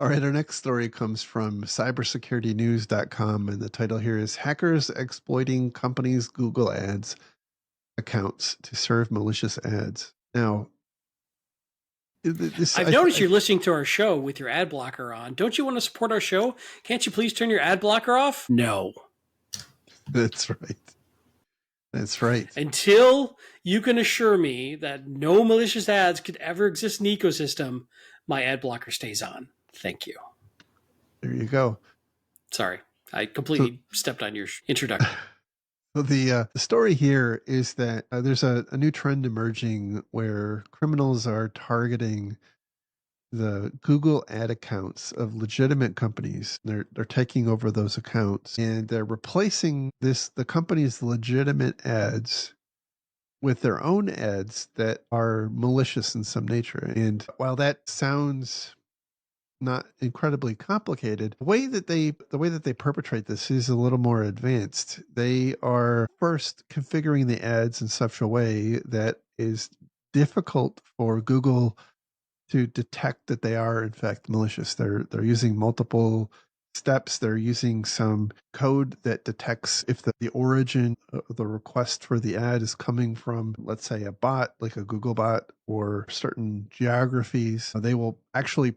All right, our next story comes from cybersecuritynews.com, and the title here is Hackers Exploiting Companies' Google Ads Accounts to Serve Malicious Ads. Now, I've noticed you're listening to our show with your ad blocker on. Don't you want to support our show? Can't you please turn your ad blocker off? No. That's right. That's right. Until you can assure me that no malicious ads could ever exist in the ecosystem, my ad blocker stays on. Thank you. There you go. Sorry, I completely stepped on your introduction. So the story here is that there's a new trend emerging where criminals are targeting the Google ad accounts of legitimate companies. They're taking over those accounts and they're replacing the company's legitimate ads with their own ads that are malicious in some nature. And while that sounds not incredibly complicated, the way that they perpetrate this is a little more advanced. They are first configuring the ads in such a way that is difficult for Google to detect that they are in fact malicious. They're using multiple steps. They're using some code that detects if the origin of the request for the ad is coming from, let's say, a bot like a Google bot or certain geographies. They will actually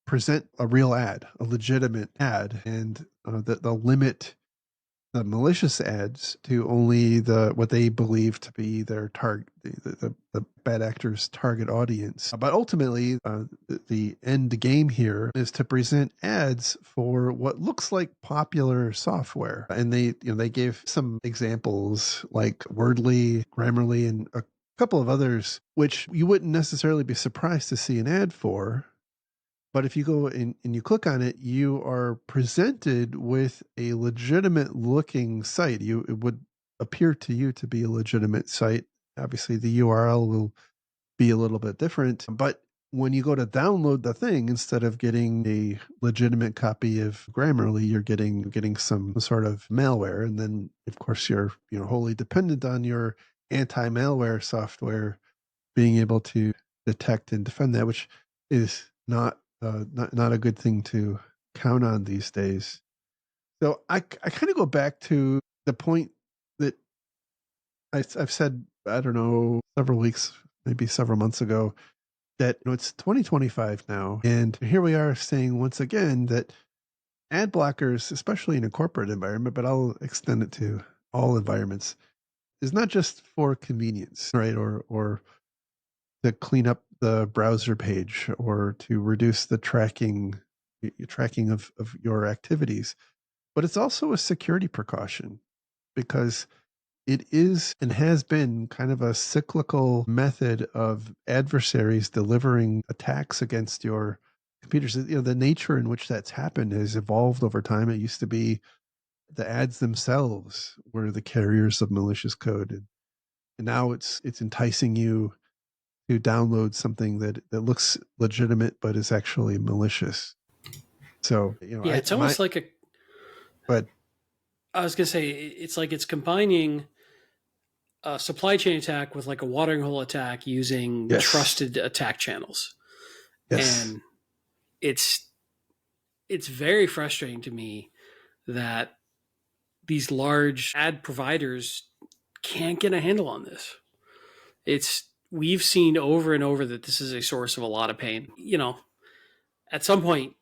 present a real ad, a legitimate ad, and they'll limit the malicious ads to only what they believe to be their target, the bad actors' target audience. But ultimately, the end game here is to present ads for what looks like popular software, and they gave some examples like Wordly, Grammarly, and a couple of others, which you wouldn't necessarily be surprised to see an ad for. But if you go and you click on it, you are presented with a legitimate looking site. It would appear to you to be a legitimate site. Obviously, the URL will be a little bit different. But when you go to download the thing, instead of getting a legitimate copy of Grammarly, you're getting some sort of malware. And then, of course, you're wholly dependent on your anti-malware software being able to detect and defend that, which is not a good thing to count on these days. So I kind of go back to the point that I've said, I don't know, several weeks, maybe several months ago, that it's 2025 now, and here we are saying once again that ad blockers, especially in a corporate environment, but I'll extend it to all environments, is not just for convenience, right? Or to clean up the browser page or to reduce the tracking of your activities. But it's also a security precaution because it is and has been kind of a cyclical method of adversaries delivering attacks against your computers. The nature in which that's happened has evolved over time. It used to be the ads themselves were the carriers of malicious code. And now it's enticing you to download something that looks legitimate but is actually malicious. So Yeah, it's almost like a. But I was gonna say it's like it's combining a supply chain attack with like a watering hole attack using trusted attack channels, and it's very frustrating to me that these large ad providers can't get a handle on this. We've seen over and over that this is a source of a lot of pain. At some point,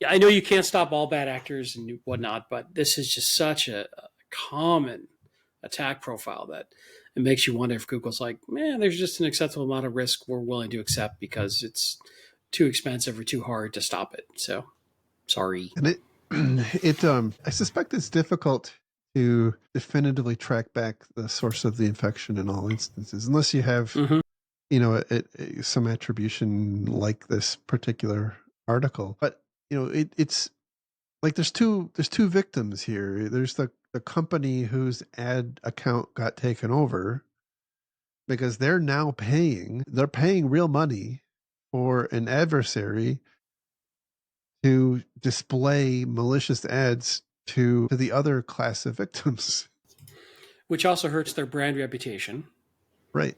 I know you can't stop all bad actors and whatnot, but this is just such a common attack profile that it makes you wonder if Google's like, man, there's just an acceptable amount of risk we're willing to accept because it's too expensive or too hard to stop it. So, sorry. And I suspect it's difficult to definitively track back the source of the infection in all instances, unless you have, some attribution like this particular article. But it's like there's two victims here. There's the company whose ad account got taken over because they're paying real money for an adversary to display malicious ads to the other class of victims. Which also hurts their brand reputation. Right.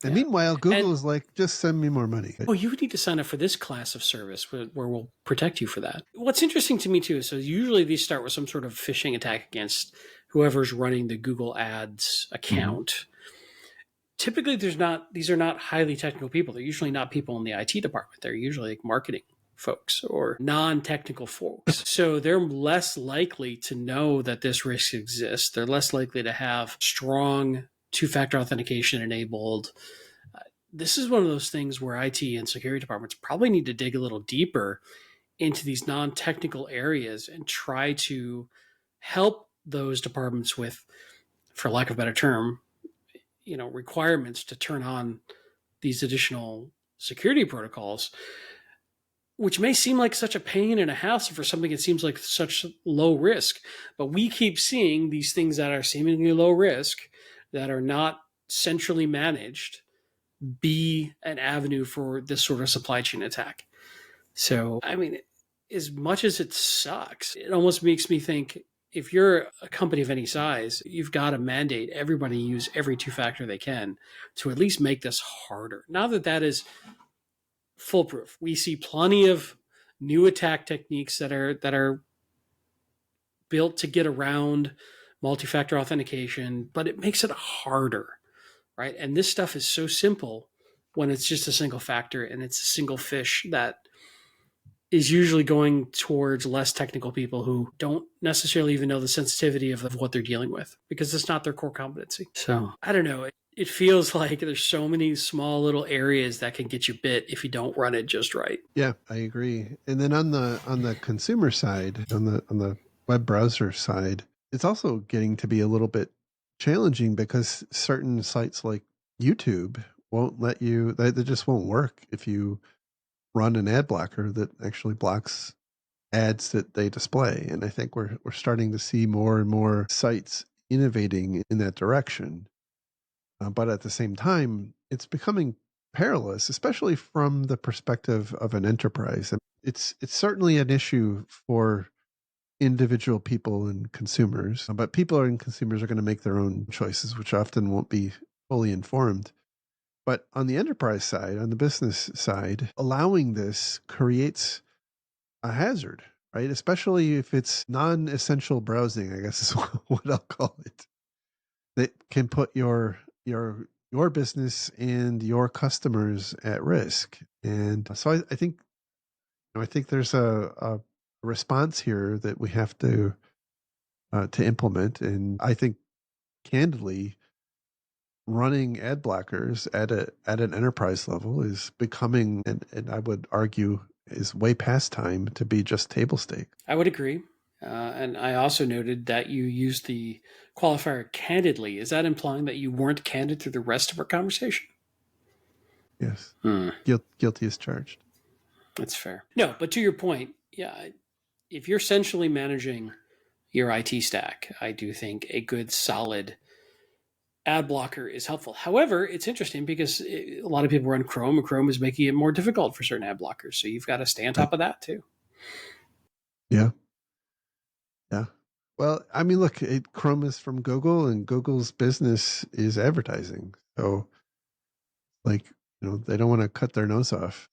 And Yeah. meanwhile, Google And is like, just send me more money. oh, you need to sign up for this class of service where we'll protect you for that. What's interesting to me too is so usually these start with some sort of phishing attack against whoever's running the Google Ads Mm-hmm. account. Typically, these are not highly technical people. They're usually not people in the IT department. They're usually like marketing folks or non-technical folks. So they're less likely to know that this risk exists. They're less likely to have strong two-factor authentication enabled. This is one of those things where IT and security departments probably need to dig a little deeper into these non-technical areas and try to help those departments with, for lack of a better term, requirements to turn on these additional security protocols, which may seem like such a pain in a hassle for something that seems like such low risk. But we keep seeing these things that are seemingly low risk, that are not centrally managed, be an avenue for this sort of supply chain attack. So, I mean, as much as it sucks, it almost makes me think if you're a company of any size, you've got to mandate everybody use every two factor they can to at least make this harder. Now that that is foolproof, we see plenty of new attack techniques that are built to get around multi-factor authentication, but it makes it harder, right? And this stuff is so simple when it's just a single factor and it's a single fish that is usually going towards less technical people who don't necessarily even know the sensitivity of what they're dealing with because it's not their core competency. So I don't know. It feels like there's so many small little areas that can get you bit if you don't run it just right. Yeah, I agree. And then on the consumer side, on the web browser side, it's also getting to be a little bit challenging because certain sites like YouTube won't let you. They just won't work if you run an ad blocker that actually blocks ads that they display. And I think we're starting to see more and more sites innovating in that direction. But at the same time, it's becoming perilous, especially from the perspective of an enterprise. And it's certainly an issue for individual people and consumers, but people and consumers are going to make their own choices, which often won't be fully informed. But on the enterprise side, on the business side, allowing this creates a hazard, right? Especially if it's non-essential browsing, I guess is what I'll call it. That can put your business and your customers at risk. And so I think I think there's a response here that we have to implement. And I think candidly, running ad blockers at an enterprise level is becoming, and I would argue is way past time to be just table stakes. I would agree. And I also noted that you used the qualifier candidly. Is that implying that you weren't candid through the rest of our conversation? Yes, Hmm. guilty as charged. That's fair. No, but to your point, yeah, if you're centrally managing your IT stack, I do think a good solid ad blocker is helpful. However, it's interesting because a lot of people run Chrome, and Chrome is making it more difficult for certain ad blockers. So you've got to stay on Right. top of that too. Yeah. Yeah. Well, I mean, look, Chrome is from Google, and Google's business is advertising. So, like, they don't want to cut their nose off.